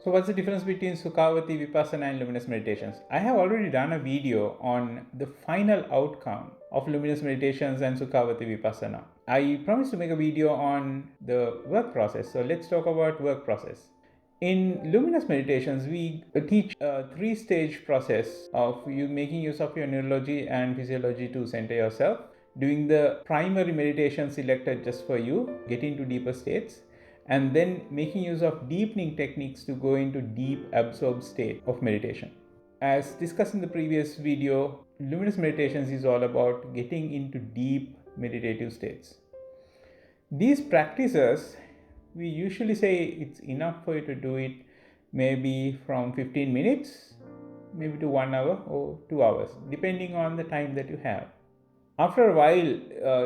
So what's the difference between Sukhavati Vipassana and Luminous Meditations? I have already done a video on the final outcome of Luminous Meditations and Sukhavati Vipassana. I promised to make a video on the work process. So let's talk about work process. In Luminous Meditations, we teach a 3-stage process of you making use of your neurology and physiology to center yourself, doing the primary meditation selected just for you, get into deeper states, and then making use of deepening techniques to go into deep absorbed state of meditation. As discussed in the previous video, Luminous Meditations is all about getting into deep meditative states. These practices, we usually say it's enough for you to do it maybe from 15 minutes, maybe to 1 hour or 2 hours, depending on the time that you have. After a while,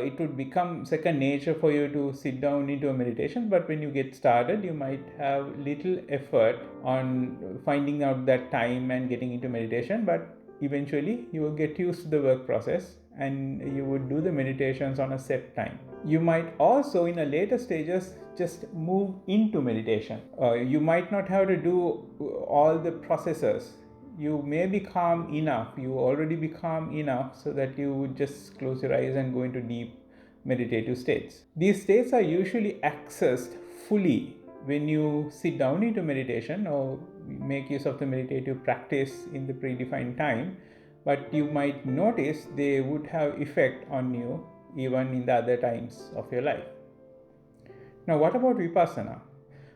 it would become second nature for you to sit down into a meditation, but when you get started, you might have little effort on finding out that time and getting into meditation, but eventually you will get used to the work process and you would do the meditations on a set time. You might also, in a later stages, just move into meditation. You might not have to do all the processes. You may be calm enough, you already be calm enough so that you would just close your eyes and go into deep meditative states. These states are usually accessed fully when you sit down into meditation or make use of the meditative practice in the predefined time, but you might notice they would have effect on you even in the other times of your life. Now, what about Vipassana?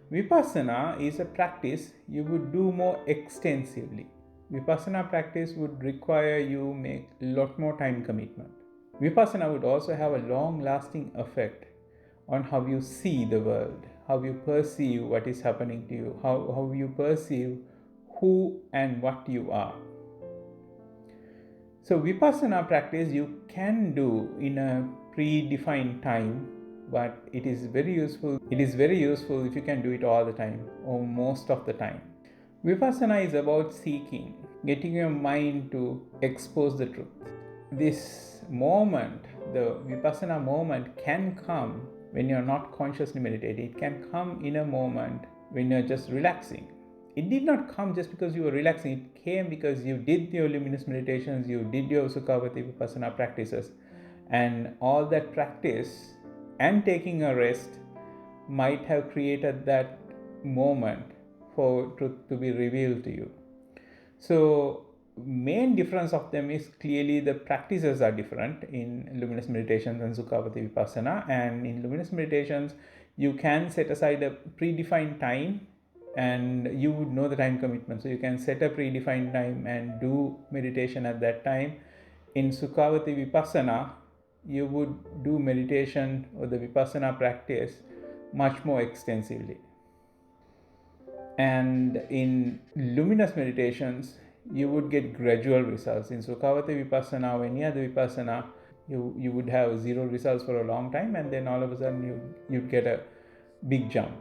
Vipassana is a practice you would do more extensively. Vipassana practice would require you make a lot more time commitment. Vipassana would also have a long-lasting effect on how you see the world, how you perceive what is happening to you, how you perceive who and what you are. So Vipassana practice you can do in a predefined time, but it is very useful. It is very useful if you can do it all the time or most of the time. Vipassana is about seeking, getting your mind to expose the truth. This moment, the Vipassana moment, can come when you're not consciously meditating. It can come in a moment when you're just relaxing. It did not come just because you were relaxing. It came because you did your Luminous Meditations, you did your Sukhavati Vipassana practices, and all that practice and taking a rest might have created that moment for truth to be revealed to you. So main difference of them is clearly the practices are different in Luminous Meditations and Sukhavati Vipassana. And in Luminous Meditations, you can set aside a predefined time and you would know the time commitment. So you can set a predefined time and do meditation at that time. In Sukhavati Vipassana, you would do meditation or the Vipassana practice much more extensively. And in Luminous Meditations, you would get gradual results. In Sukhavati Vipassana or any other Vipassana, you would have zero results for a long time, and then all of a sudden you'd get a big jump.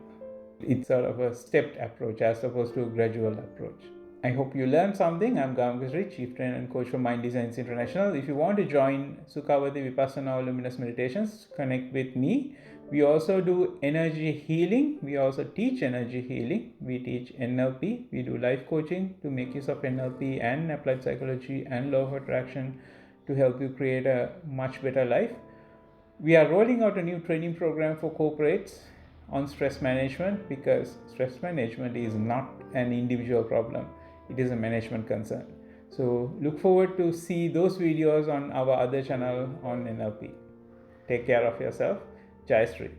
It's sort of a stepped approach as opposed to a gradual approach. I hope you learned something. I'm GamakaShri, Chief Trainer and Coach for Mind Designs International. If you want to join Sukhavati Vipassana or Luminous Meditations, connect with me. We also do energy healing. We also teach energy healing. We teach NLP. We do life coaching to make use of NLP and applied psychology and law of attraction to help you create a much better life. We are rolling out a new training program for corporates on stress management, because stress management is not an individual problem. It is a management concern. So look forward to see those videos on our other channel on NLP. Take care of yourself. Jai Shri.